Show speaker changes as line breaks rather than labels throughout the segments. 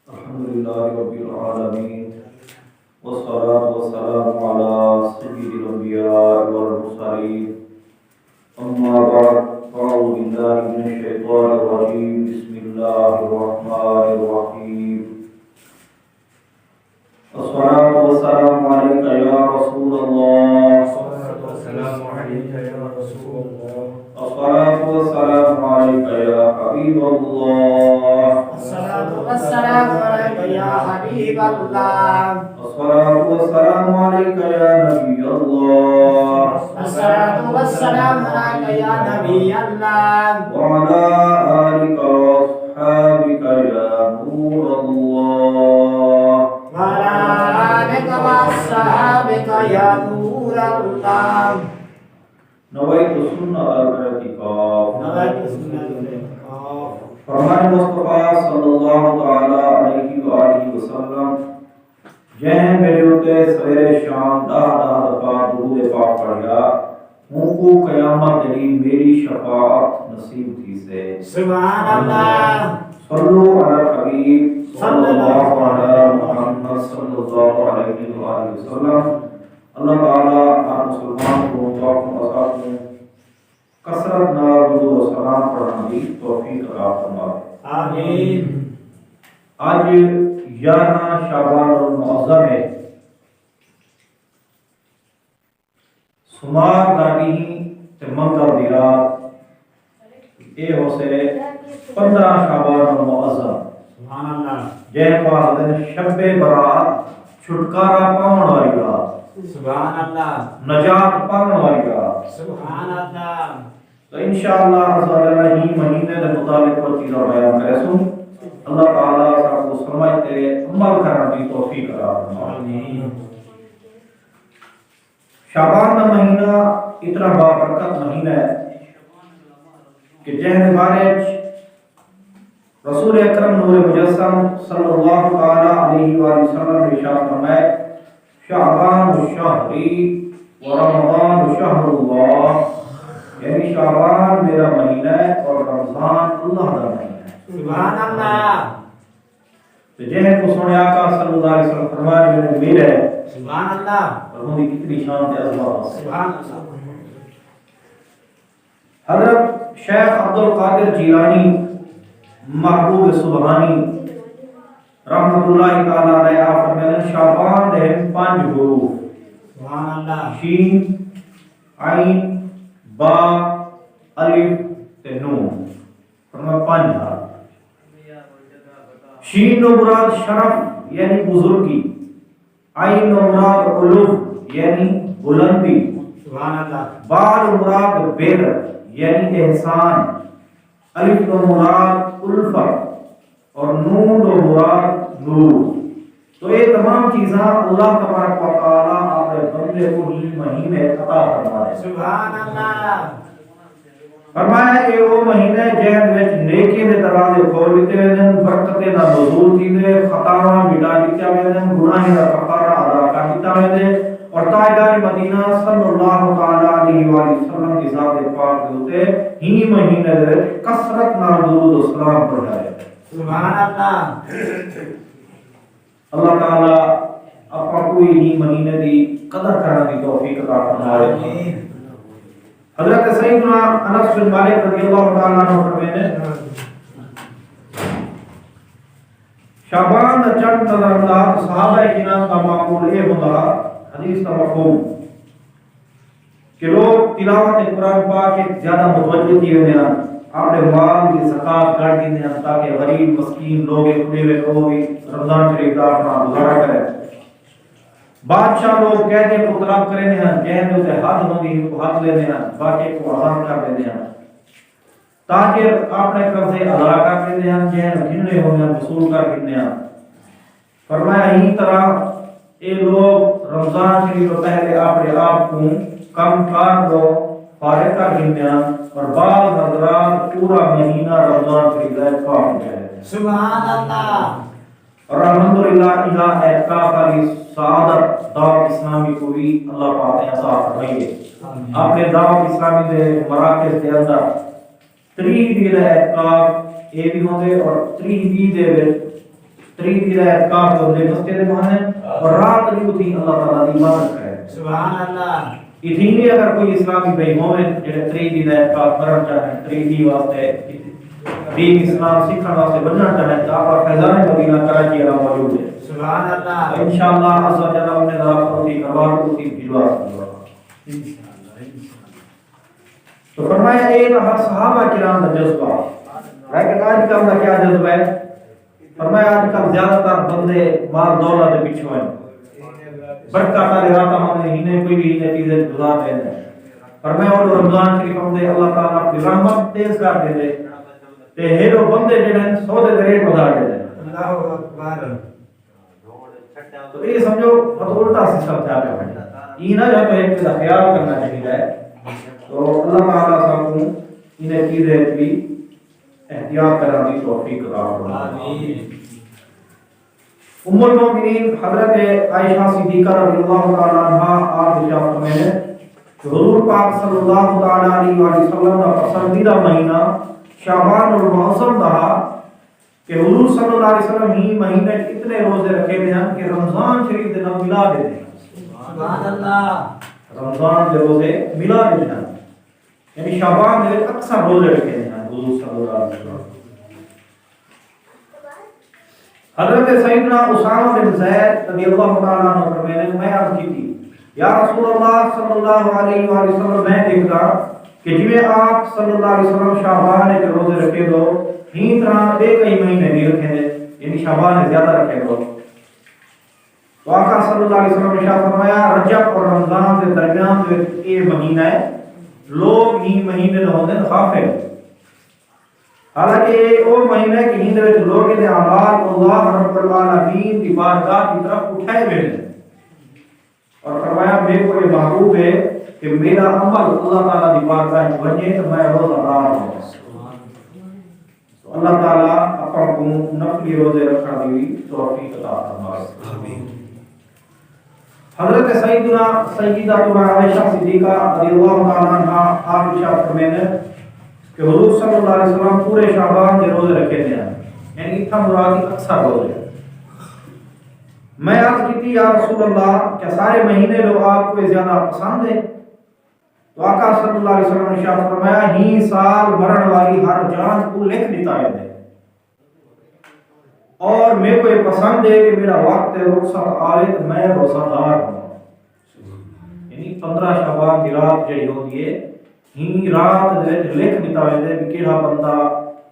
الحمد لله رب العالمين والصلاة والسلام على سيد الأنبياء والمرسلين أما بعد فأعوذ بالله من الشيطان الرجيم بسم الله الرحمن الرحيم الصلاة والسلام عليك يا رسول الله
الصلاة والسلام عليك يا رسول الله.
الصلاة والسلام عليك يا حبيب الله
الصلاة والسلام عليك يا حبيب الله.
الصلاة والسلام عليك يا نبي الله
الصلاة والسلام عليك يا نبي الله.
وعلى آلك وأصحابك يا نور الله
وعلى آلك وأصحابك يا نور الله.
نويت سنة الاعتكاف
نويت سنة الاعتكاف.
فرمان مصطفیٰ صلی اللہ تعالی علیہ وآلہ وسلم جہاں میرے ہوتے سویرے شام دہ دفعہ درود پاک پڑھیا ہوں کو قیامت دلی میری شفاعت نصیب تھی سے
سبحان اللہ.
صلو علی الحبیب صلی اللہ علی محمد صلی اللہ علیہ وآلہ وسلم. اللہ تعالیٰ ہر مسلمان کو پاک مصاف میں کثرت نال درود و سلام پڑھنے کی توفیق عطا فرمائے.
آمین.
آج 11 شعبان المعظم ہے. سمار گاڑی تے منگل دی رات اے ہو سے 15 شعبان المعظم
سبحان اللہ.
جے پاس دن شب برات چھٹکارا پاؤن والی رات
سبحان اللہ.
نجات پاؤن والی رات.
سبحان اللہ.
تو انشاءاللہ عزوجل ہی مہینے دے متعلق پر چیزیں بیان کرے سوں. اللہ تعالیٰ سب کو سمجھتے عمل کرنے کی توفیق عطا فرمائے. شعبان کا مہینہ اتنا بابرکت مہینہ ہے کہ جہاں بارے رسول اکرم نور مجسم صلی اللہ تعالی علیہ وآلہ وسلم نے ارشاد فرمایا شعبان الشہر و رمضان شہر اللہ، یعنی شعبان میرا مہینہ ہے اور رمضان اللہ کا مہینہ ہے.
سبحان اللہ.
تو جہاں کو سنے آقا صلی اللہ علیہ وسلم فرمایا میرے امیر ہے
سبحان اللہ.
اور ان کی کتنی شان تے عظمت ہے.
سبحان اللہ.
حضرت شیخ عبدالقادر جیلانی محبوب سبحانی رحمت اللہ تعالی علیہ آپ فرمائیں شعبان دے 5 حروف
سبحان اللہ.
شین عین با الف تے نون فرمایا 5 حرف. شین نو مراد شرف یعنی بزرگی، عین نو مراد علو یعنی بلندی،
سبحان اللہ.
با نو مراد بر یعنی احسان، الف نو مراد الفت اور نون نو مراد نور. تو یہ تمام چیزاں اللہ تبارک و تعالی اپنے بندے کو ہی مہینے عطا فرمائے.
سبحان اللہ.
فرمایا کہ وہ مہینے جہن وچ نیکی دے دروازے کھول دیتے ہیں، برکتیں دا نزول تھیندے، خطاواں مٹا دتیاں ویندن، گناہاں دا کفارہ ادا کر دتا ویندے اور تاجدار مدینہ صلی اللہ تعالی علیہ وآلہ وسلم کی ذات پاک دے اوتے ہی مہینے دے وچ کثرت نال درود و سلام پڑھائے.
سبحان اللہ.
اللہ تعالی اپنا کوئی ہی مہینے دی قدر کرنے دی توفیق عطا فرمائے.
آمین.
حضرت سیدنا انس بن مالک رضی اللہ تعالی عنہ فرماتے ہیں شعبان دا چند نظر انداز صحابہ کرام کا معقول یہ ہوتا حدیث کا مفہوم کہ لوگ تلاوت قرآن پاک کے زیادہ متوجہ تھی ہوئے ہیں، اپنے مال کی زکات کر دیتے ہیں تاکہ غریب مسکین لوگ کھڑے ہوئے وہ بھی رمضان شریف کا اپنا گزارا کریں. بادشاہ لوگ کہتے کو طلب کرنے ہیں جہن اسے حد ہوگی کو حد لینے ہیں باقی کو آزاد کر دینے ہیں تاکہ اپنے قرضے ادا کر دینے ہیں جہن گھننے ہونے ہیں وصول کر دینے ہیں. فرمایا ہی طرح اے لوگ رمضان شریف تو پہلے اپنے آپ کو کم کار کو فارغ کر دینے ہیں اور بعض حضرات پورا مہینہ رمضان شریف کا اعتکاف کرتے ہیں.
سبحان اللہ.
اور الحمدللہ یہاں اعتکاف علی سعادت دعوت اسلامی کو بھی اللہ پاک نے عطا فرمائی ہے. اپنے دعوت اسلامی دے مراکز دے اندر 3 دن اعتکاف یہ بھی ہوندے اور 3 دے وچ 3 دی اعتکاف ہوندے مسجد میں ہیں اور رات نہیں ہوتی اللہ تعالی دی عبادت کرے
سبحان اللہ
اتنی اگر کوئی اسلامی بھائی مومن جڑے 3 دی اعتکاف کرنا چاہے 3 دی واسطے دین اسلام سیکھنے واسطے بننا چاہے تو آپ فیضان مدینہ کراچی والا موجود ہے
سبحان اللہ
انشاءاللہ عز و جل انہیں ذرا پروتی کروا پروتی بھجوا تو فرمایا ایک ہر صحابہ کرام کا جذبہ لیکن آج کل کا کیا جذبہ ہے فرمایا آج کل زیادہ تر بندے مال دولت کے پیچھے ہیں برکت والے راتاں ہم نے کوئی بھی چیزیں گزار دے دیں فرمایا اور رمضان شریف ہم دے اللہ تعالیٰ اپنی رحمت تیز کر دے دے تے ہیرو بندے جڑے سودے دے ریٹ بتا دے دیں
اللہ اکبر
تو یہ سمجھو بہت الٹا سسٹم تھا یہ نہ جو ہے کہ خیال کرنا چاہیے تو اللہ تعالیٰ سب کو انہیں چیزیں بھی احتیاط کرنے کی توفیق عطا فرمائے ام المؤمنین حضرت عائشہ صدیقہ رضی اللہ تعالی عنہا آپ ارشاد میں ہے کہ حضور پاک صلی اللہ تعالی علیہ وسلم کا پسندیدہ مہینہ شعبان المعظم رہا کہ حضور صلی اللہ علیہ وسلم ہی مہینے اتنے روزے رکھے ہوئے ہیں کہ رمضان شریف دے نام ملا دیتے ہیں
سبحان اللہ
رمضان کے روزے ملا دیتے ہیں یعنی شعبان میں اکثر روزے رکھے ہیں حضور صلی اللہ علیہ وسلم حضرت سیدنا اسامہ بن زید رضی اللہ تعالیٰ عنہ فرماتے میں عرض کی تھی یا رسول اللہ صلی اللہ علیہ وآلہ وسلم میں دیکھتا کہ جویں آپ صلی اللہ علیہ وسلم شعبان کے روزے رکھے دو ہی طرح دے کئی مہینے نہیں رکھے دے یعنی شعبان زیادہ رکھے دو تو آقا صلی اللہ علیہ وسلم نے شاہ فرمایا رجب اور رمضان کے درمیان جو یہ مہینہ ہے لوگ ہی مہینے نہ ہوتے غافل حالانکہ وہ مہینہ کی ہند وچ لوگ دے اعمال اللہ رب العالمین کی بارگاہ کی طرف اٹھائے ہوئے ہیں اور فرمایا میرے کو یہ محبوب ہے کہ میرا عمل اللہ تعالیٰ کی بارگاہ میں بنے تو میں روزہ دار ہوں اللہ تعالیٰ اپن کو نفلی روزے رکھنا دی توفیق عطا فرمائے حضرت سیدہ عائشہ صدیقہ رضی اللہ تعالیٰ عنہا آپ ارشاد فرماتے ہیں کہ حضور صلی اللہ علیہ وسلم پورے شعبان کے روزے رکھے تھے یعنی اتنا مرادی اکثر روزے میں عرض کی تھی یا رسول اللہ کیا سارے مہینے لوگ آپ کو زیادہ پسند ہے تو آقا صلی اللہ علیہ وسلم نے ارشاد فرمایا ہی سال مرن والی ہر جان کو لکھ دیتا ہے اور میرے کو یہ پسند ہے کہ میرا وقت رخصت آئے تو میں روزہ دار ہوں یعنی 15 شعبان کی رات جڑی ہوتی ہے ہی رات دے لکھ دیتا ہے کہ کیڑا بندہ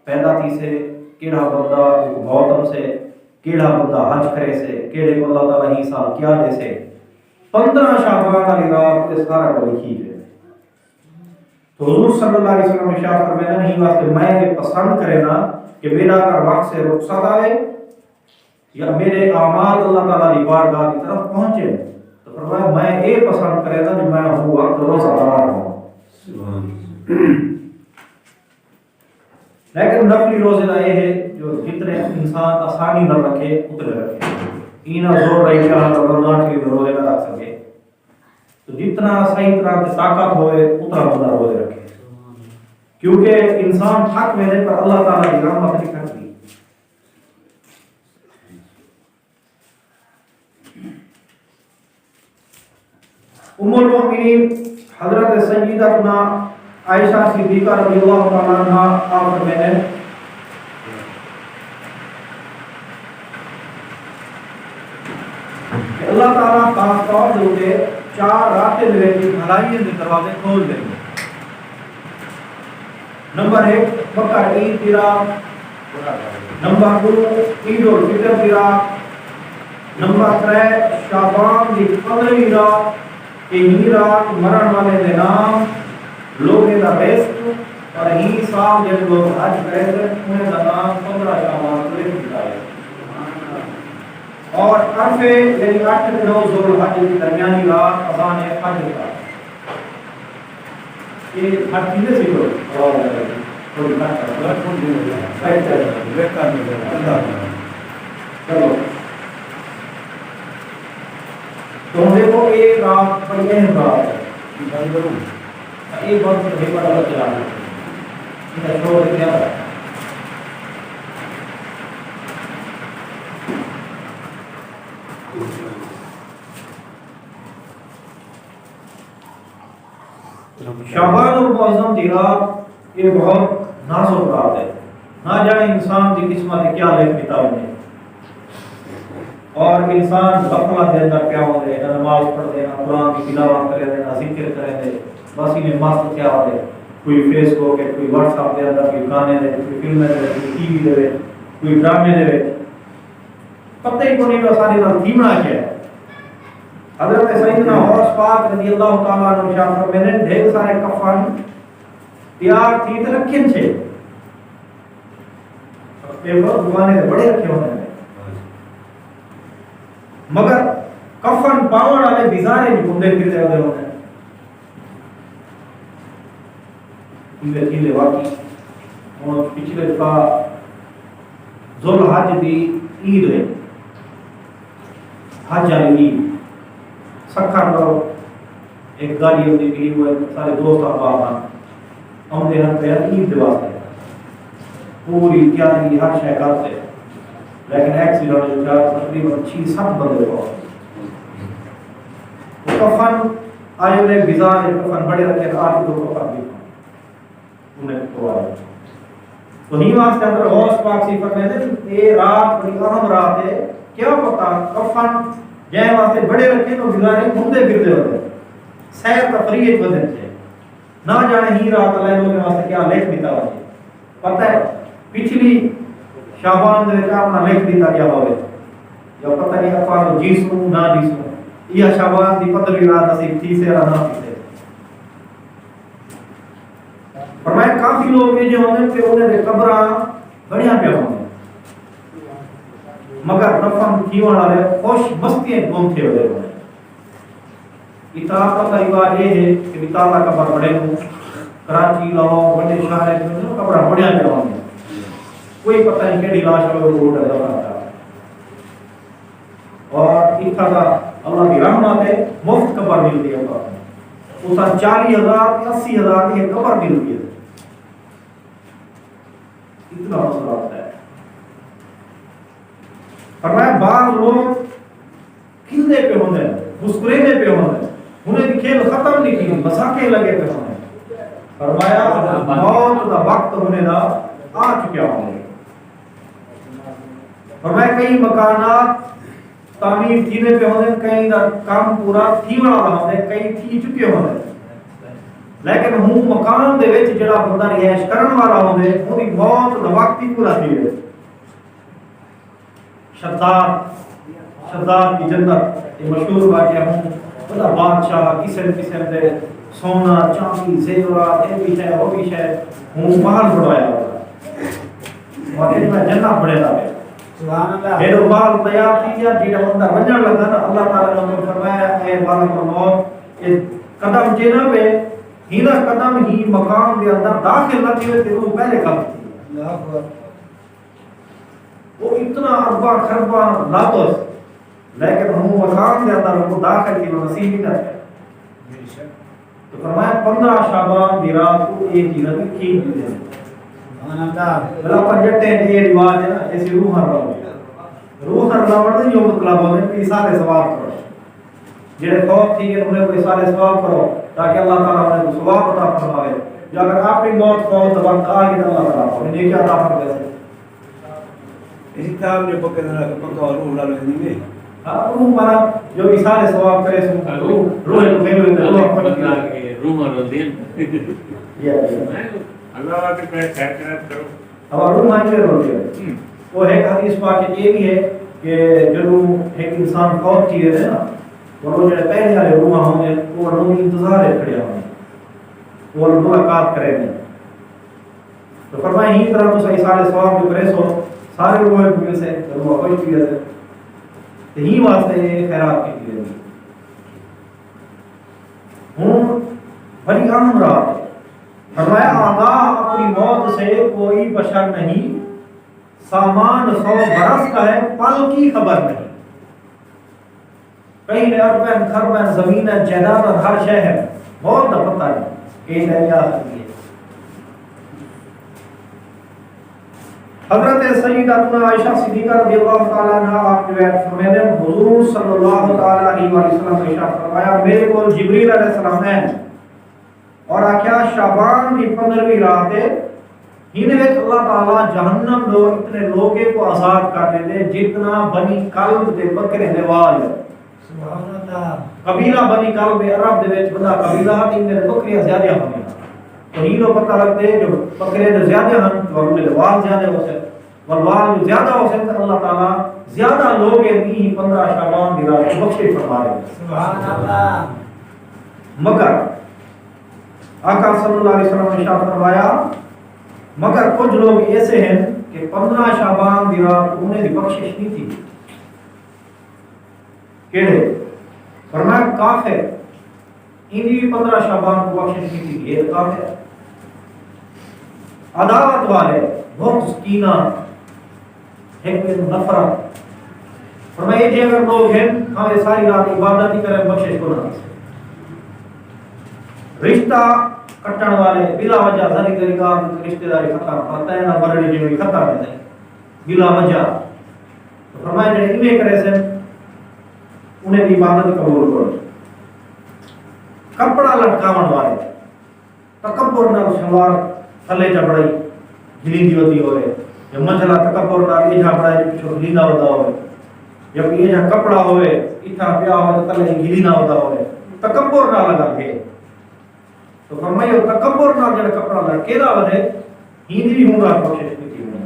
پیدا تھی سے کیڑا بندہ موتم سے کیڑا بندہ حج کرے سے کیڑے کو اللہ تعالیٰ ہی سال کیا دے سے 15 شعبان والی رات کے سارا کو لکھی ہے تو حضور صلی اللہ علیہ وسلم ارشاد فرمایا نہیں واسطے میں یہ پسند کرے نا کہ میرا اگر وقت سے رخصت آئے یا میرے اعمال اللہ تعالیٰ کی بارگاہ کی طرف پہنچے تو فرمایا میں یہ پسند کرے نا کہ میں ہوں وقت روزہ دار ہوں لیکن نفلی روزے کا یہ ہے جو جتنے انسان آسانی نہ رکھے اتنے رکھے اینا زور رہی شاہ رمضان کے روزے نہ رکھ سکے تو جتنا صحیح طرح سے طاقت ہوئے اتنا بندہ روزے رکھے کیونکہ انسان تھک میرے پر اللہ تعالیٰ کی رحمت نہیں کرتی ام المؤمنین حضرت سیدتنا عائشہ صدیقہ رضی اللہ تعالیٰ عنہا آپ میں نے کہ اللہ تعالیٰ خاص طور سے 4 راتیں دے کی بھلائی کے دروازے کھول دیں گے نمبر 1 بقر عید کی رات نمبر 2 عید الفطر کی رات نمبر 3 شعبان کی 15ویں رات کہ ہی رات مرن والے دے نام لوگے دا رزق اور ہی سال جب لوگ حج کرے تھے انہیں دا نام 15 شعبان کو لکھ دیا اور عرفے یعنی 8 دنوں ذوالحج کی درمیانی رات اذان حج کا یہ ہر چیزیں سیکھو چلو تو دیکھو ایک رات بڑی اہم رات ہے ایک بات سے بڑا چلا ہے شعبان المعظم دی رات یہ بہت نازک رات ہے، نہ جانے انسان کی قسمت کیا لکھ کتاب میں، اور انسان غفلت دے اندر کیا ہو رہے، نہ نماز پڑھ دے، نہ قرآن کی تلاوت کرے دے، نہ ذکر کرے دے، بس انہیں مست کیا ہو رہے، کوئی فیس بک ہے، کوئی واٹس ایپ دے اندر، کوئی گانے دے، کوئی فلمیں دے، کوئی ٹی وی دے، کوئی ڈرامے دے، پتہ ہی کو نہیں کہ ساری نال تھیمنا کیا ہے۔ حضرت سیدنا غوث پاک رضی اللہ تعالیٰ عنہ شاہ میں نے ڈھیر سارے کفن تیار تھی تے رکھن چھے، پیپر دوانے دے بڑے رکھے ہونے ہیں، مگر کفن پاون والے بیزارے بھی گھومتے پھرتے ہوئے ہوتے ہیں۔ یہ واقعی اور پچھلے دفعہ ذوالحج دی عید ہے، حج والی عید سکھر لو ایک گاڑی ہوتی گئی ہوئے سارے دوست احباب آمدے ہیں پہ عید دے واسطے پوری تیاری ہر شے کرتے، لیکن ایکسیڈنٹ جو تقریباً 6-7 بندے کو کفن آئے انہیں بیزار کفن بڑے رکھے تھے، 8-2 کفن بھی انہیں تو آئے تو نہیں واسطے اندر غوث پاک سی فرمائے تھے یہ رات بڑی اہم رات ہے، کیا پتا کفن جائے واسطے بڑے رکھے تو بیزارے گھومتے پھرتے ہوتے سیر تفریح بدن سے نہ جانے ہی رات اللہ کے واسطے کیا لکھ دیتا ہوا پتہ ہے پچھلی شعبان دے وچ اپنا لکھ دیتا کیا ہوئے یا پتہ نہیں اپنا جیسوں نہ جیسوں یہ شعبان دی 15 رات اسی تھی سے نہ تھی فرمایا کافی لوگ یہ جو ہونے کہ انہیں دے قبراں بڑیاں پہ ہونے مگر دفن کیون والے خوش مستیاں گھومتے ہوئے ہوئے اتنا کا طریقہ یہ ہے کہ بتالا قبر بڑے ہوں کراچی لاہور بڑے شہر میں قبر بڑیاں پہ ہونے کوئی پتہ نہیں کہ لاش والے روڈ ہے دفن کا اور اتنا کا اللہ کی رحمت ہے مفت قبر ملتی ہے اس 40,000 80,000 کی قبر ملتی ہے اتنا مسئلہ ہوتا ہے۔ فرمایا بعض لوگ کھلنے پہ ہونے مسکرینے پہ ہونے انہیں بھی کھیل ختم نہیں کی مساکے لگے پہ ہونے فرمایا موت دا وقت ہونے دا آ چکیا ہونے فرمایا کئی مکانات تعمیر تھینے پہ ہونے کئی دا کام پورا تھیونا ہونے کئی تھی چکے ہونے لیکن ہوں مکان دے وچ جڑا بندہ رہائش کرن والا ہونے اونی موت دا وقت ہی پورا تھی ہے۔ شداد کی جنت یہ مشہور واقعہ ہوں بڑا بادشاہ قسم قسم دے سونا چاندی زیورات یہ بھی ہے وہ بھی ہے ہوں محل بڑھایا ہوگا واقعی میں جنت بڑھے دا ہے
سبحان اللہ
میرے محل تیار تھی یا جیڑا بندہ رنجن لگا نا اللہ تعالیٰ نے فرمایا اے بالک الموت یہ قدم جینا پہ ہینا قدم ہی مقام دے اندر داخل نہ تھی تے روح پہلے کب تھی
اللہ اکبر
وہ اتنا اربا خربا لاتوس لیکن ہم مقام دے اندر وہ داخل کی نصیب ہی نہ ہے تو فرمایا 15 شعبان دی رات کو ایک چیز کی دے
سبحان اللہ
بلا پنجٹے یہ رواج ہے نا ایسی روح ہر راوڑ دے جو مطلب ہونے کہ سارے ثواب کرو جڑے خوف تھی کہ انہیں کوئی سارے ثواب کرو تاکہ اللہ تعالیٰ انہیں کو ثواب عطا فرمائے یا اگر آپ کی موت خوف وقت آ گئی تو اللہ تعالیٰ انہیں یہ کیا عطا فرمائے
اسی طرح نے پکے نہ پکا روح لا لے نہیں
روح مانا جو بھی سارے ثواب کرے سو روح کو پھیلو روح
روح دین
اللہ کے پہ خیر کرو
اب روح مانگے ہوتی ہے وہ ایک حدیث پاک یہ بھی ہے کہ جب ایک انسان فوت کیے تھے نا وہ جو پہلے والے روح ہوں گے وہ روح انتظار ہے کھڑے ہوں گے وہ ملاقات کریں گے تو فرمایا ہی طرح تو صحیح سارے ثواب جو کرے سو سارے روح کو سے روح کوئی چیز ہے یہی واسطے خیرات کی چیز ہے ہوں بڑی اہم رات ہے فرمایا آگاہ اپنی موت سے کوئی بشر نہیں سامان 100 برس کا ہے پل کی خبر نہیں کہیں نے اربین خربین زمین جائیداد اور ہر شے ہے بہت نہ پتہ ہے کہ نہیں آ سکتی ہے حضرت سیدتنا عائشہ صدیقہ رضی اللہ تعالیٰ عنہ آپ نے فرمایا حضور صلی اللہ تعالیٰ علیہ وسلم نے ارشاد فرمایا میرے کو جبریل علیہ السلام نے اور آخیا شعبان کی 15ویں رات ہے ہن وچ اللہ تعالی جہنم دو اتنے لوگے کو آزاد کر دے جتنا بنی کلب دے بکرے دے وال
سبحان اللہ
قبیلہ بنی کلب عرب دے وچ بندہ قبیلہ تین دے بکریاں زیادہ ہوندیاں تو ہی لو پتہ لگتے جو بکرے دے زیادہ ہیں تو ان دے وال زیادہ ہو سکتے والوال جو زیادہ ہو سکتے اللہ تعالی زیادہ لوگ نہیں 15 شعبان دی رات کو بخشش فرما رہے ہیں
سبحان اللہ
مگر آقا صلی اللہ علیہ وسلم نے ارشاد فرمایا مگر کچھ لوگ ایسے ہیں کہ 15 شعبان دی رات انہیں دی بخشش نہیں تھی کیڑے فرمایا کافر انہی 15 شعبان کو بخشش نہیں تھی یہ کافر عداوت والے بہت کینہ ایک نفرت فرمایا یہ اگر لوگ ہیں ہمیں ساری رات عبادت ہی کریں بخشش کو نہ رشتہ کٹن والے بلا وجہ زری طریقہ رشتہ داری ختم کرتا ہے نہ برڑی جو ختم کرتے ہیں بلا وجہ تو فرمایا جڑے ایویں کرے سے انہیں بھی عبادت قبول کرو کپڑا لٹکاون والے تکبر نال شلوار تھلے چڑھائی گلی دی ہوتی ہوئے یا مجلا تکبر نال یہ جھاڑا جو پیچھے گلی نہ ہوتا ہوئے یا یہ جا کپڑا ہوئے اتنا پیا ہوئے تلے گلی نہ ہوتا ہوئے تکبر نہ لگا کے تو فرمایا تکبر نال جڑا کپڑا لٹکے دا ودے ہیندی بھی ہونگا کوشش کی ہوئی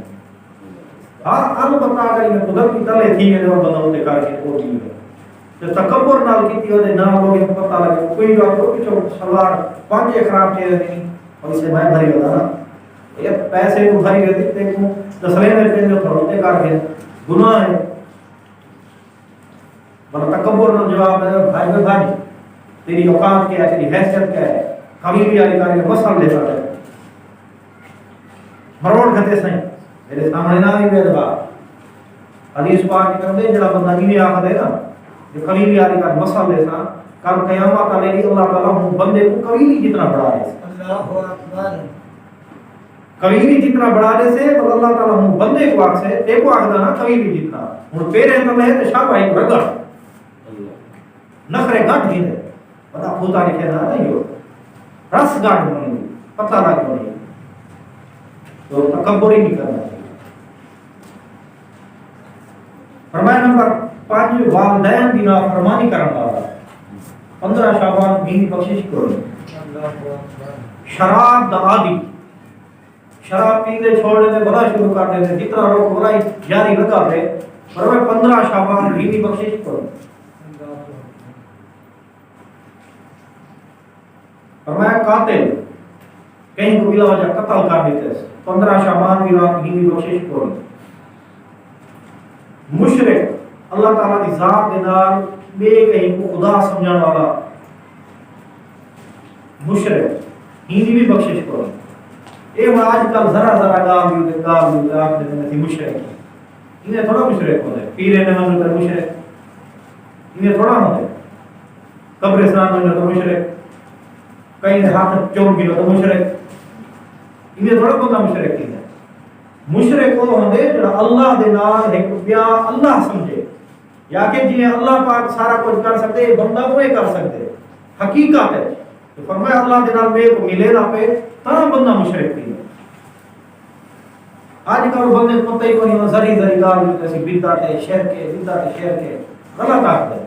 ہاں البتہ اگر یہ خدا کی تلے تھی ہے اور بندوں تے کر کے وہ تھی ہے تو تکبر نال کیتی ودے نہ لوگ پتہ لگے کوئی بات کو پیچھے سلوار پانچ خراب چیز نہیں اور اسے میں بھری ہوتا نا یہ پیسے کو بھری ہوتی تے کو تسلیم ہے جو تھوڑے کر کے گناہ ہے بل تکبر نال جواب ہے بھائی بھائی تیری اوقات کیا ہے تیری حیثیت کیا ہے کبھی بھی آئی کاری مسئلہ لے سکتا ہے مروڑ کھتے سائیں میرے سامنے نہ بھی بید بات حدیث پاک کی طرف دے جڑا بندہ نہیں آخر دے نا جو کبھی بھی آئی کاری مسئلہ لے سا کل قیامت علیہ کی اللہ تعالیٰ ہوں بندے کو کبھی نہیں جتنا بڑھا دے سے
اللہ اکبر
کبھی نہیں جتنا بڑھا دے سے بل اللہ تعالیٰ ہوں بندے کو آخ سے ایک کو آخ دانا کبھی نہیں جتنا ہوں پیرے تو ہے تو شاہ بھائی کو رگڑ نخرے گھٹ ہی دے بتا پھوتا لکھے نا نہیں ہو رس گاڑ نہیں پتہ نہ کیوں نہیں تو تکبر ہی نہیں کرنا چاہیے فرمایا نمبر 5 والدین دی نافرمانی کرنا والا 15 شعبان دین بخشش کرو شراب دا عادی شراب پینے چھوڑنے سے بڑا شروع کر دیتے جتنا روک بڑا جاری لگا پہ فرمایا 15 شعبان دین بخشش کرو فرمایا قاتل کہیں کو بلا وجہ قتل کر دیتے ہیں 15 شعبان کی رات ہی بخشش کرو مشرک اللہ تعالیٰ کی ذات کے نال بے کہیں کو خدا سمجھنے والا مشرک ہی بھی بخشش کرو اے آج کل ذرا ذرا گاہ بھی آپ نے تھی مشرک انہیں تھوڑا مشرک ہوتے پیرے نے من کر مشرک انہیں تھوڑا ہوتے قبرستان میں تو مشرک کہیں ہاتھ چوم گلو تو مشرک انہیں تھوڑا بندہ مشرک کی ہے مشرک وہ ہوندے جو اللہ دے نال ایک پیا اللہ سمجھے یا کہ جی اللہ پاک سارا کچھ کر سکتے بندہ وہ کر سکتے حقیقت ہے تو فرمایا اللہ دے نال میں کو ملے نہ پہ تا بندہ مشرک کی ہے آج کل بندے پتہ ہی کوئی زری زری گال جیسی بدعت ہے شرک ہے بدعت شرک ہے غلط عقیدہ ہے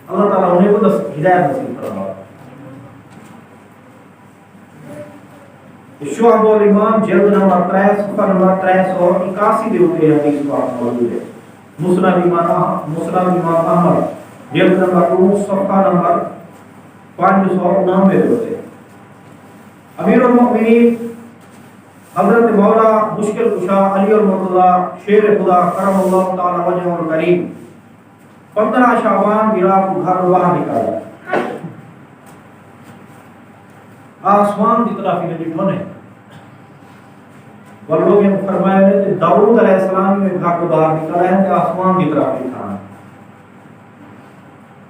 اللہ تعالیٰ انہیں کو ہدایت نصیب فرمائے شعب الایمان جلد نمبر 3 صفحہ نمبر 381 دے اوپر حدیث پاک موجود ہے مسند امام احمد جلد نمبر 2 صفحہ نمبر 599 دے اوپر امیر المؤمنین حضرت مولا مشکل کشا علی المرتضی شیر خدا کرم اللہ تعالی وجہ الکریم 15 شعبان کی رات کو گھر باہر نکالا آسمان کی طرف انہیں بٹھونے اور لوگ یہ فرمایا ہے کہ داؤد علیہ السلام نے گھر کو باہر نکالا ہے کہ آسمان کی طرف بٹھانا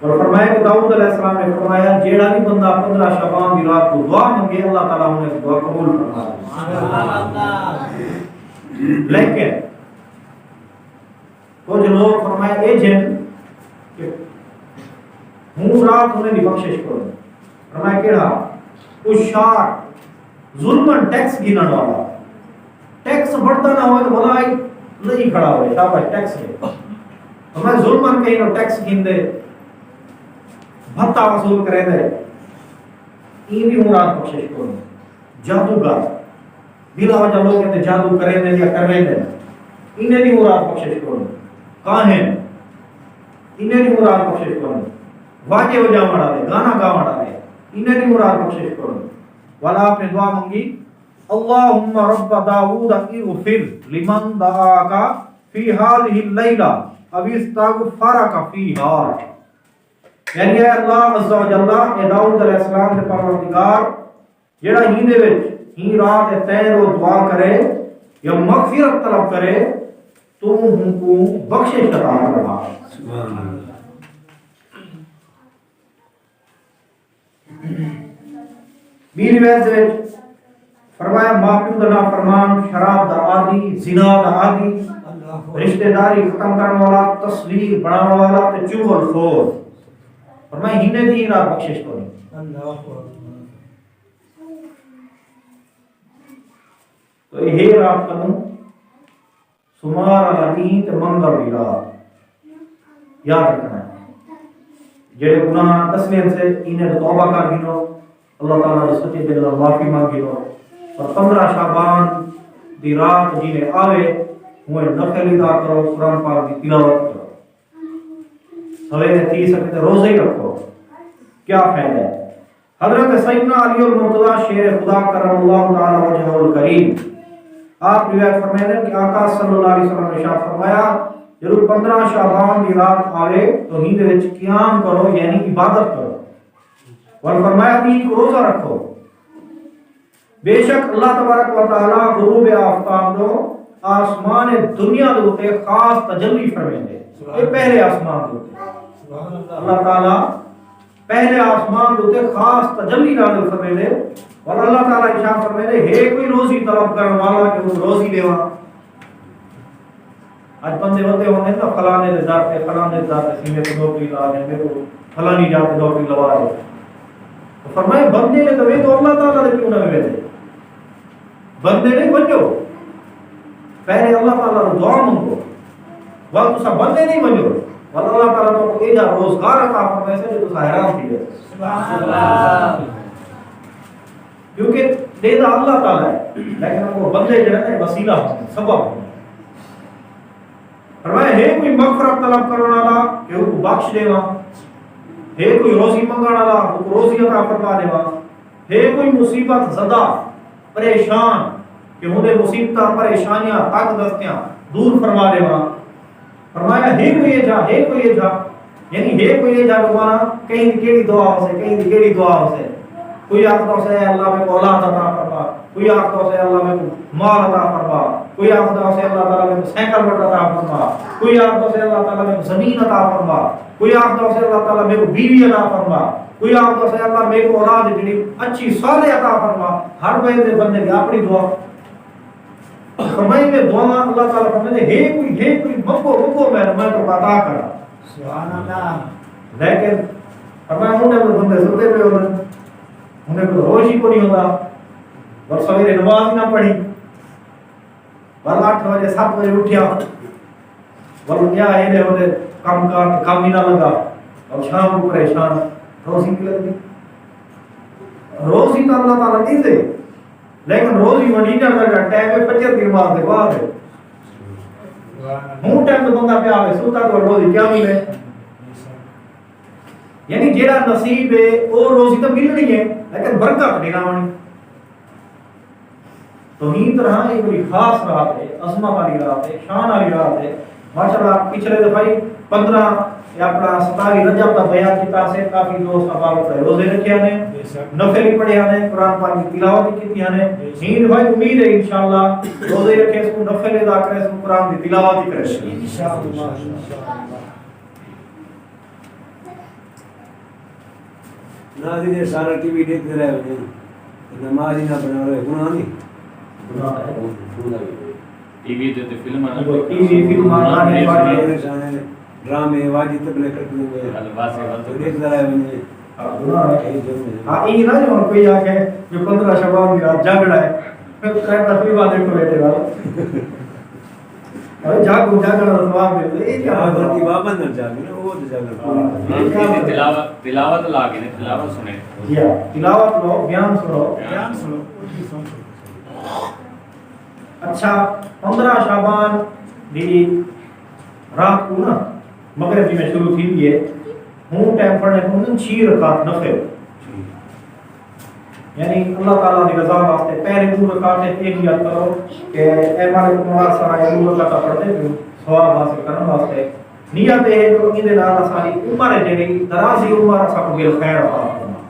اور فرمایا کہ داؤد علیہ السلام نے فرمایا جیڑا بھی بندہ 15 شعبان کی رات کو دعا مانگے اللہ تعالیٰ انہیں دعا قبول فرمائے لیکن کچھ لوگ فرمایا اے جن کہ ہوں رات انہیں بھی بخشش کرو فرمایا کیڑا اشار ظلمن ٹیکس گنن والا ٹیکس بڑھتا نہ ہوئے تو بھلا نہیں کھڑا ہوئے شاباش ٹیکس دے ہمیں ظلمن کہیں نو ٹیکس گن دے بھتا وصول کرے دے این بھی مراد بخشش کو جادوگر بلا وجہ لوگ کہتے جادو کرے دے یا کرے دے انہیں بھی مراد بخشش کو کاہن انہیں بھی مراد بخشش کو واجے ہو جا مڑا دے گانا گا مڑا دے انہیں بھی مراد بخشش کو والا آپ نے دعا مانگی اللہم رب داود اغفر لمن دعاکا فی هذه اللیلہ او استغفرک فیہا یعنی اے اللہ عز و جل اے داؤد علیہ السلام کے پروردگار جڑا ہی دے وچ ہی رات تین رو دعا کرے یا مغفرت طلب کرے تو ہم کو بخشش عطا فرما
سبحان اللہ
بی روایت وچ فرمایا معبود نا فرمان شراب دا عادی زنا دا عادی رشتہ داری ختم کرنے والا تصویر بنانے والا تے چغل خور فرمایا ہنے دی رات بخشش کرو تو یہ رات کروں سمار علی تے منگل دی رات یاد رکھنا ہے جڑے گناہ دسویں سے انہیں توبہ کر گنو اللہ تعالیٰ نے سچے دل نال معافی مانگی لو اور 15 شعبان دی رات جنہیں آوے ہوئے نفل ادا کرو قرآن پاک کی تلاوت کرو سویرے 30 سکتے روزے ہی رکھو کیا فائدہ ہے حضرت سیدنا علی المرتضی شیر خدا کرم اللہ تعالی وجہہ الکریم آپ روایت فرمائے ہیں کہ آقا صلی اللہ علیہ وسلم نے ارشاد فرمایا ضرور 15 شعبان کی رات آوے تو ہی دے وچ قیام کرو یعنی عبادت کرو اور فرمایا کہ روزہ رکھو بے شک اللہ تبارک و تعالی غروب آفتاب نو آسمان دنیا دے اوتے خاص تجلی فرمائے یہ پہلے آسمان دے اوتے اللہ تعالی پہلے آسمان دے اوتے خاص تجلی نازل فرمائے اور اللہ تعالی ارشاد فرمائے ہے کوئی روزی طلب کرنے والا کہ وہ روزی لیوا آج بندے ہوتے ہونے نا فلانے دے ذات پہ فلانے دے ذات پہ سینے کو نوکری لا دیں میرے کو فلانی جات نوکری لوا دے تو فرمائے بندے نے تو اللہ تعالیٰ نے کیوں نہ بھیجے بندے نہیں بنجو پہلے اللہ تعالیٰ نے دعا مانگو وقت تسا بندے نہیں بنجو وقت اللہ تعالیٰ تو کو ایجا روزگار عطا فرمائے سے جو تسا حیران تھی ہے سبحان اللہ کیونکہ دیدہ اللہ تعالیٰ ہے لیکن وہ بندے جو ہے وسیلہ سبب ہوتے فرمایا ہے کوئی مغفرت طلب کرنے والا کہ وہ بخش دے گا ہے کوئی روزی منگانے والا وہ روزی عطا فرما دے گا ہے کوئی مصیبت زدہ پریشان کہ انہیں مصیبتاں پریشانیاں تنگ دستیاں دور فرما دے گا فرمایا ہے کوئی یہ جا یعنی ہے کوئی یہ جا بمانا کہیں کیڑی دعا ہو سے کہیں کیڑی دعا ہو سے کوئی آخر سے اللہ میں اولاد عطا فرما کوئی آخر سے اللہ میں مال عطا فرما کوئی آخر سے اللہ تعالیٰ میں سینکل بٹ عطا فرما کوئی آخر سے اللہ تعالیٰ میں زمین عطا فرما کوئی آخر سے اللہ تعالیٰ میں بیوی عطا فرما کوئی آخر سے اللہ میں اولاد جڑی اچھی صالح عطا فرما ہر بندے کی اپنی دعا فرمائی میں دعا اللہ تعالیٰ فرماتے ہے کوئی مکو میں تو عطا کرا سبحان اللہ لیکن فرمایا انہیں بندے سلتے پہ ہونے انہیں کوئی ہوش ہی کو نہیں ہوتا اور سویرے نماز نہ پڑھی بل 8 بجے 7 بجے اٹھیا بل کیا ہے ہوتے کام ہی نہ لگا اور شام کو پریشان روزی کی لگی روزی تو اللہ تعالیٰ نہیں دے لیکن روزی مدینہ لگا ٹائم ہے 25 دن بعد ہے بعد ہے ہوں ٹائم تو بندہ پہ آوے سوتا تو روزی کیا ملے یعنی جیڑا نصیب ہے وہ روزی تو ملنی ہے لیکن برکت نہیں آنی تو ہی طرح یہ بڑی خاص رات ہے عظمت والی رات ہے شان والی رات ہے ماشاءاللہ پچھلے دفعہ 15 یا اپنا 27 رجب کا بیان کیتا سے کافی دوست احباب روزے رکھے نے نفل پڑھے نے قرآن پاک کی تلاوت کی نے ہی بھائی امید ہے انشاءاللہ روزے رکھے اس کو نفل ادا کرے اس کو قرآن کی تلاوت کرے انشاءاللہ
ناظرین سارا ٹی وی دیکھتے رہے ہوئے نماز ہی نہ پڑھا رہے گناہ نہیں
ٹی وی تے فلم
ڈرامے واجب تبلیغ کرتے ہوئے دیکھتے رہے ہوئے
ہاں یہ نہ جو کوئی آ کے جو 15 شعبان کی رات جاگڑا ہے پھر تقریب آدھے کو بیٹھے والا ارے جاگو جاگڑا ثواب ملتا ہے یہ کیا
اگر کی بابا نہ جاگے نا وہ تو جاگے
تلاوت لا کے تلاوت سنے
جی ہاں تلاوت لو بیان سنو اچھا 15 شعبان دی رات کو نا مغرب کی میں شروع تھی ہے ہوں ٹائم پڑھنے کو 6 رکعت نفل یعنی اللہ تعالیٰ کی رضا واسطے پہلے 2 رکعت ایک یاد کرو کہ اے مالک تمہارا سارا 2 رکعت پڑھتے ہو ثواب حاصل کرنے واسطے نیت ہے جو ان دے نال ساری عمر ہے جڑی درازی عمر سب کو خیر عطا فرما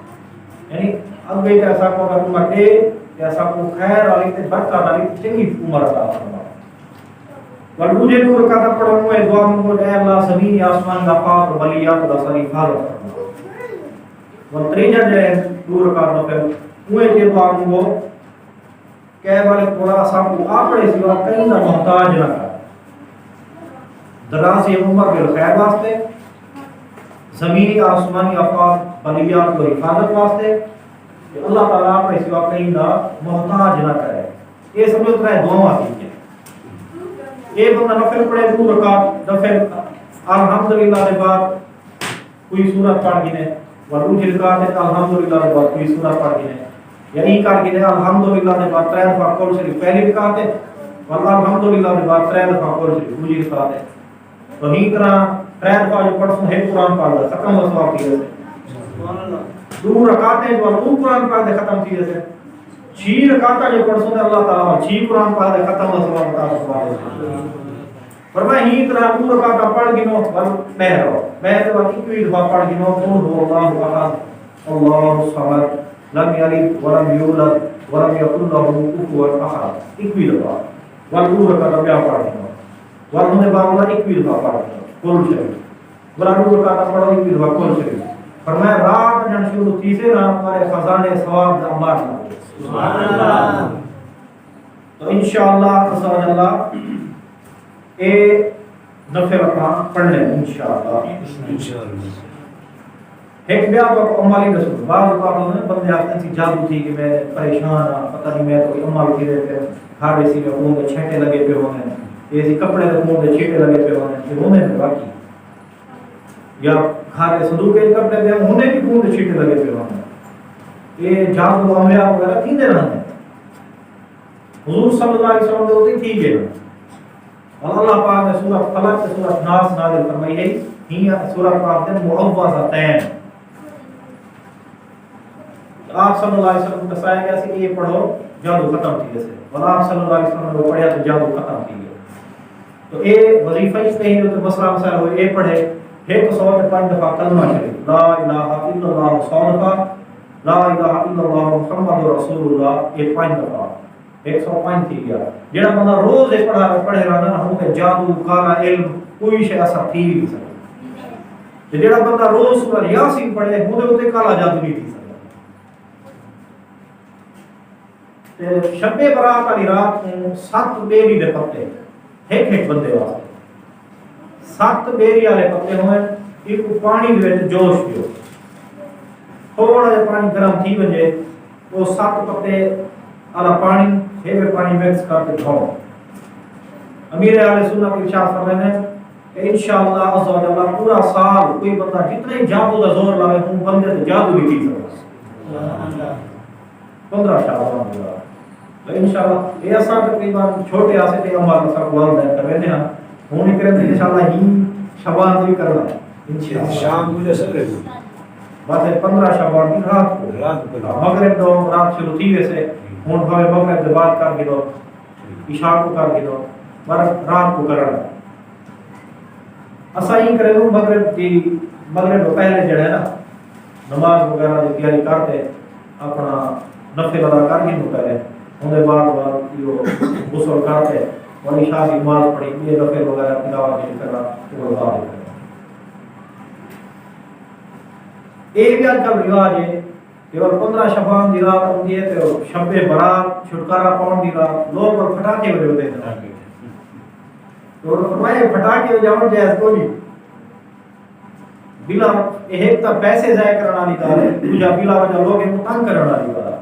یعنی اگے تے سب کو اگر عمر دے تے سب کو خیر والی تے برکت والی چنگی عمر عطا فرما اور مجھے 2 رکعت پڑھوں میں دعا مانگو اے اللہ زمین آسمان کا پاک ولیات دا ساری حفاظت فرما اور تریجا جو ہے 2 رکعت نفل وہ یہ دعا مانگو کہ والے تھوڑا سا اپنے سوا کہیں نہ محتاج نہ کر دراز عمر کے خیر واسطے زمینی آسمانی افاق بلیات کو حفاظت واسطے کہ اللہ تعالیٰ اپنے سوا کہیں نہ محتاج نہ کرے یہ سمجھو ترائے دعا کی ہے یہ بندہ نفل پڑھے 2 رکعت نفل الحمدللہ کے بعد کوئی سورت پڑھ گنے اور دوسری رکعت ہے الحمدللہ کے بعد کوئی سورت پڑھ گنے یعنی کر گنے الحمدللہ کے بعد 3 دفعہ قول شریف پہلی رکعت ہے اور الحمدللہ کے بعد 3 دفعہ قول شریف دوسری رکعت ہے تو ہی طرح 3 دفعہ جو پڑھوں ہے قرآن پڑھ دا ختم ہو ثواب کی وجہ سے سبحان اللہ 2 رکعتیں جو وہ قرآن پڑھ دے ختم کی وجہ سے 6 رکعتیں جو پڑھوں ہے اللہ تعالیٰ 6 قرآن پڑھ دے ختم ہو ثواب عطا فرمائے فرمایا ہی طرح 2 رکعتیں پڑھ گنو بل میں رہو میں تو ایک دفعہ پڑھ گنو قل هو اللہ احد اللہ الصمد لم یلد ولم یولد ولم یکن له کفوا احد ایک دفعہ ول 2 رکعتیں پڑھ گنو ورنہ باولا ایک دفعہ پڑھ قول شریف بلا 2 رکعتیں پڑھو ایک دفعہ قول شریف فرمایا رات جن شروع تیسرے رات ہمارے خزانے ثواب کا انبار سبحان اللہ تو انشاءاللہ تسبح اللہ اے نفل اپنا پڑھ لیں انشاءاللہ ایک بیا تو عمالی رسول بعض اوقات میں بندے آتے ہیں جادو تھی کہ میں پریشان ہوں پتہ نہیں میں تو عمل کی رہے تھے ہر اسی میں خون کے چھینٹے لگے پہ ہونے ہیں ایسی کپڑے کے خون کے چھینٹے لگے پہ ہونے ہیں ہونے میں باقی یا کھارے صندوق کے کپڑے پہ ہونے کی خون کے چھینٹے لگے پہ ہونے ہیں یہ جادو عملیات وغیرہ تھی دے رہے ہیں حضور صلی اللہ علیہ وسلم ہوتی تھی گئے اور اللہ پاک نے سورہ فلق سے سورہ ناس نازل فرمائی ہے ہی سورہ پاک نے معوذتین آپ صلی اللہ علیہ وسلم کو بتایا گیا کہ یہ پڑھو جادو ختم تھی جیسے اور آپ صلی اللہ علیہ وسلم نے پڑھیا تو جادو ختم تھی گیا تو یہ وظیفہ اس پہ ہی تو مسئلہ مسئلہ ہوئے یہ پڑھے 105 دفعہ کلمہ شریف لا الہ الا اللہ 100 دفعہ لا الہ الا اللہ محمد رسول اللہ یہ 5 دفعہ 105 تھی گیا جڑا بندہ روز یہ پڑھے رہا نا ہوں کہ جادو کالا علم کوئی شے ایسا تھی نہیں سکتا جڑا بندہ روز سورہ یاسین پڑھے ہوں تے کالا جادو نہیں تھی سکتا شب برات والی رات کو 7 بیری دے پتے ایک بندے واسطے 7 بیری والے پتے ہوئے ایک پانی دے وچ جوش پیو تھوڑا جہا پانی گرم تھی وجے وہ 7 پتے والا پانی ہے پانی مکس کر کے دھو امیر اہل سنت ارشاد فرماتے ہیں کہ انشاءاللہ عز و جل پورا سال کوئی بندہ جتنا ہی جادو کا زور لاوے ہوں بندے تے جادو بھی کی سکتا سبحان اللہ 15 شعبان دی رات تو انشاءاللہ یہ اساں تقریباً چھوٹے آسے تے عمر سب والدین کر رہے ہیں ہوں کریں تو انشاءاللہ ہی شعبان بھی کرنا ہے انشاءاللہ
شام کو جیسے رہے
بات ہے 15 شعبان کی رات کو مغرب دو رات شروع تھی ویسے ہوں بھاوے مغرب کے بعد کر کے دو عشاء کو کر کے دو پر رات کو کرنا اسا ہی کرے لو مغرب کو پہلے جڑا ہے نا نماز وغیرہ کی تیاری کرتے اپنا نفل ادا کر کے پہلے ان کے بعد یہ غسل کرتے اور عشاء کی نماز پڑھی یہ نفل وغیرہ تلاوت کرنا وہ بعد یہ بھی آج کل رواج ہے کہ 15 شعبان دی رات ہوتی ہے تو شب برات چھٹکارا پاؤن دی رات لوگ اور پٹاخے بجے ہوتے ہیں تو فرمایا پٹاخے بجاؤ جائز کو نہیں بلا ایک تا پیسے ضائع کرنے والی گل ہے، دوجا بلا وجہ لوگ کو تنگ کرنے والی گل ہے.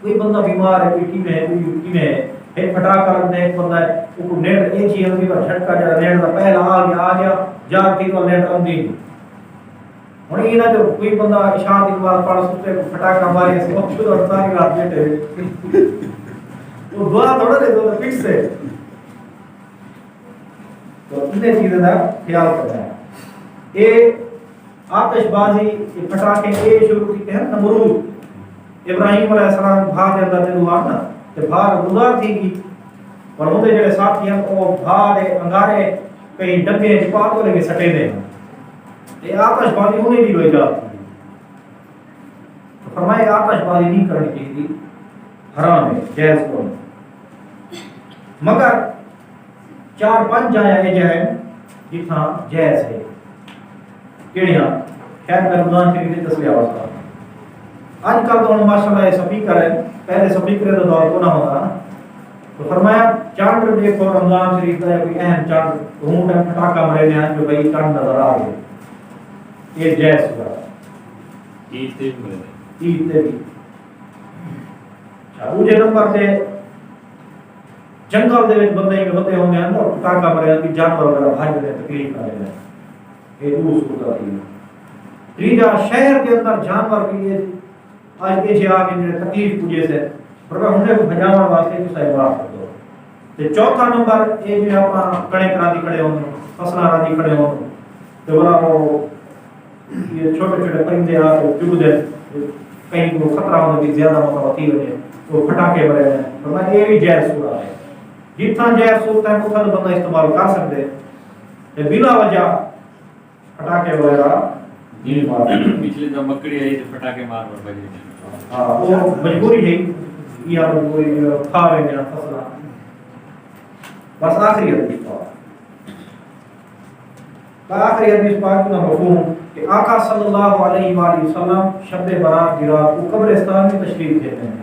کوئی بندہ بیمار ہے، کوئی کیویں ہے، کوئی کیویں ہے، ایک پٹاخہ لگتا ہے، ایک بندہ ہے وہ نیٹ ایک ہی اندھی پر جھٹکا جا نیٹ دا پہلا آ گیا جا کے تو نیٹ اندھی نہیں. ہن یہ نہ جو کوئی بندہ عشاء دی نماز پڑھ سکتے پٹاخہ مارے سے وقت اور ساری رات بیٹھے وہ دعا تھوڑا دے دو فکس ہے. تو انہیں چیزیں کا خیال کرنا ہے. یہ آتش بازی یہ پٹاخے یہ شروع کیتے ہیں نمرود ابراہیم علیہ السلام بھاگ دے اندر دلوا نا تے بھاگ گزار تھی گی اور اون دے جڑے ساتھی ہیں وہ بھاگ دے انگارے کئی ڈبے چ پا کے لگے سٹے دے یہ آتش بازی انہیں بھی لوئی جاتی تو فرمائے آتش بازی نہیں کرنی چاہیے حرام ہے جائز کو مگر 4-5 جائیں ہیں جتنا جائز ہے کیڑیاں خیر میں رمضان شریف کی تصویر آواز کرتا ہوں. آج کل تو ماشاءاللہ سپیکر ہے، پہلے سپیکر تو دور کو نہ ہوتا نا. تو فرمایا چاند دیکھو رمضان شریف کا کوئی اہم چاند گھوم ٹائم پٹاخہ مرے ہیں جو بھائی چاند نظر آ گئے یہ جائز ہوگا.
عید تے بھی مرے
عید تے بھی دوسرے نمبر سے جنگل دے وچ بندے ہوتے ہوں گے نا پٹاخہ مرے کہ جانور وغیرہ بھاج دے تکلیف نہ دے یہ دوس ہوتا ہے. تیجا شہر کے اندر جانور کے لیے آج پیچھے آ کے میرے تکلیف پوجے سے پر انہیں کو بھجاوان واسطے تو صحیح بات کر دو. تے چوتھا نمبر یہ جو اپنا کڑے کرا دی کھڑے ہوں فصلہ را دی کھڑے ہوں تو بڑا وہ یہ چھوٹے چھوٹے پرندے آ کے چگ دے کہیں کو خطرہ ہونے کی زیادہ متوقع ہونے تو پٹاخے بڑے ہیں فرمایا یہ بھی جائز صورت ہے. جتنا جائز صورت ہے اتنا تو بندہ استعمال کر سکتے تے بلا وجہ پٹاخے وغیرہ
پچھلے دم مکڑی آئی تو پٹاخے مار مار بجے.
ہاں وہ مجبوری ہے یا مجبوری کھا رہے ہیں فصل. بس آخری حدیث آخری حدیث پاک کا مفہوم کہ آقا صلی اللہ علیہ وآلہ وسلم شب برات کی رات کو قبرستان میں تشریف دیتے ہیں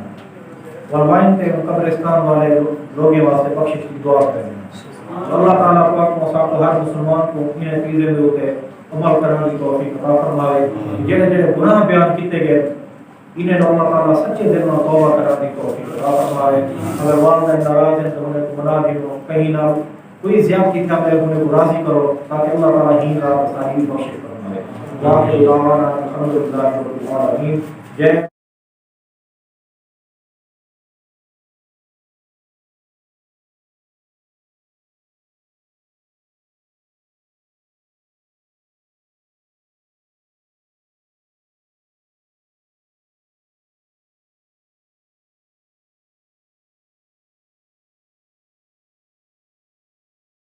والوائن تے قبرستان والے لوگوں واسطے بخشش کی دعا کرتے ہیں. اللہ تعالیٰ پاک موسیٰ کو ہر مسلمان کو انہیں چیزیں میں ہوتے عمل کرنے کی توفیق عطا فرمائے. جڑے جڑے گناہ بیان کیتے گئے انہیں اللہ تعالیٰ سچے دل میں توبہ کرنے کی توفیق عطا فرمائے. اگر والدین ناراض ہیں تو انہیں کو منا دو کہیں نہ کوئی زیادتی تھا میں انہیں کو راضی کرو تاکہ اللہ تعالیٰ ہی رات ساری بخشش فرمائے. الحمدللہ رب العالمین. جے